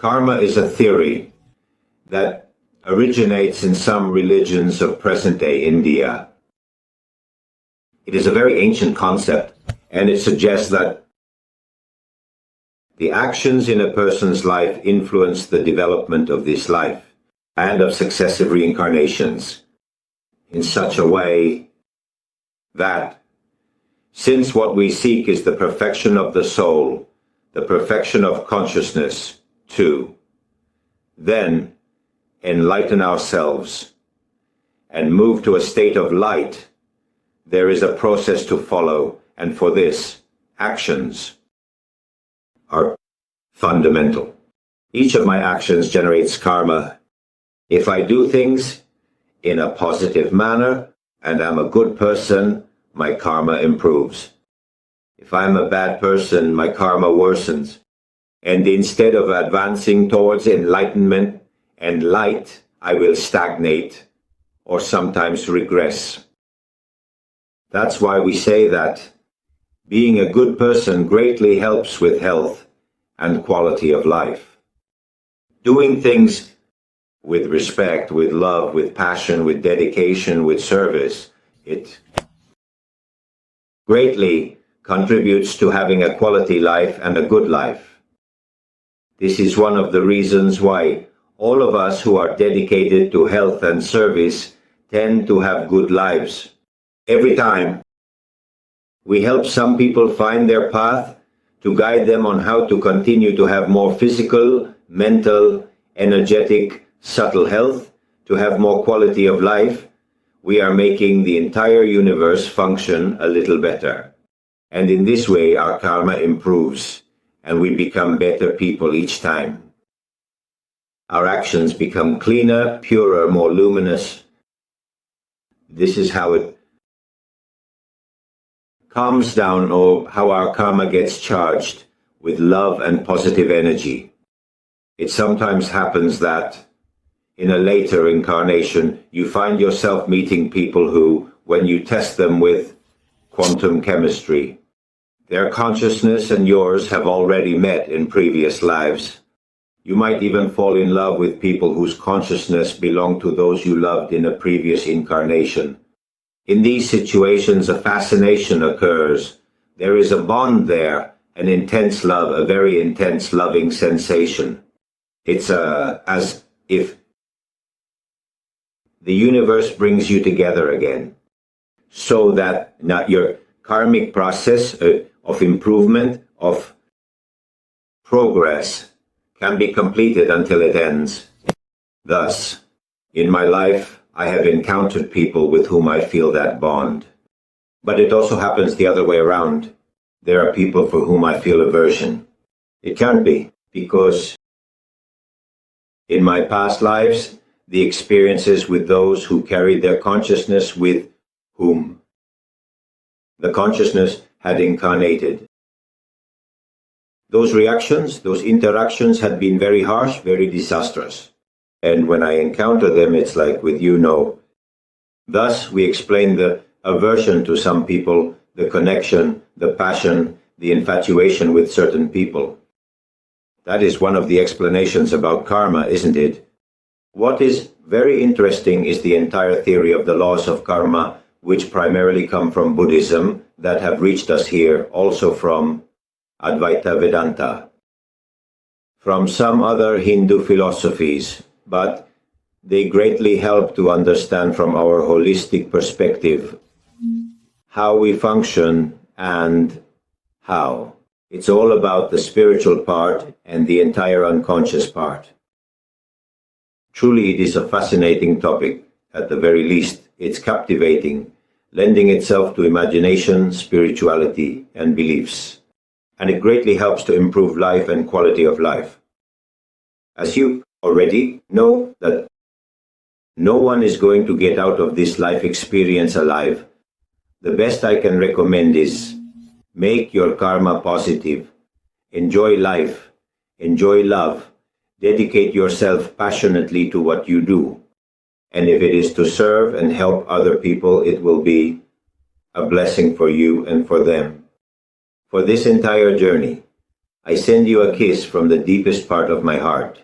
Karma is a theory that originates in some religions of present-day India. It is a very ancient concept, and it suggests that the actions in a person's life influence the development of this life and of successive reincarnations in such a way that, since what we seek is the perfection of the soul, the perfection of consciousness, to then enlighten ourselves and move to a state of light, there is a process to follow, and for this, actions are fundamental. Each of my actions generates karma. If I do things in a positive manner and I'm a good person, my karma improves. If I'm a bad person, my karma worsens. And instead of advancing towards enlightenment and light, I will stagnate or sometimes regress. That's why we say that being a good person greatly helps with health and quality of life. Doing things with respect, with love, with passion, with dedication, with service, it greatly contributes to having a quality life and a good life. This is one of the reasons why all of us who are dedicated to health and service tend to have good lives. Every time we help some people find their path, to guide them on how to continue to have more physical, mental, energetic, subtle health, to have more quality of life, we are making the entire universe function a little better. And in this way, our karma improves, and we become better people each time. Our actions become cleaner, purer, more luminous. This is how it calms down, or how our karma gets charged with love and positive energy. It sometimes happens that in a later incarnation, you find yourself meeting people who, when you test them with quantum chemistry, their consciousness and yours have already met in previous lives. You might even fall in love with people whose consciousness belonged to those you loved in a previous incarnation. In these situations, a fascination occurs. There is a bond there, an intense love, a very intense loving sensation. It's as if the universe brings you together again, so that your karmic process of improvement, of progress, can be completed until it ends. Thus, in my life, I have encountered people with whom I feel that bond. But it also happens the other way around. There are people for whom I feel aversion. It can't be, because in my past lives, the experiences with those who carried their consciousness with whom the consciousness had incarnated, those reactions, those interactions had been very harsh, very disastrous. And when I encounter them, it's like with you, no. Thus, we explain the aversion to some people, the connection, the passion, the infatuation with certain people. That is one of the explanations about karma, isn't it? What is very interesting is the entire theory of the laws of karma, which primarily come from Buddhism, that have reached us here, also from Advaita Vedanta, from some other Hindu philosophies, but they greatly help to understand from our holistic perspective how we function and how. It's all about the spiritual part and the entire unconscious part. Truly, it is a fascinating topic. At the very least, it's captivating, lending itself to imagination, spirituality, and beliefs. And it greatly helps to improve life and quality of life. As you already know that no one is going to get out of this life experience alive, the best I can recommend is make your karma positive, enjoy life, enjoy love, dedicate yourself passionately to what you do. And if it is to serve and help other people, it will be a blessing for you and for them. For this entire journey, I send you a kiss from the deepest part of my heart.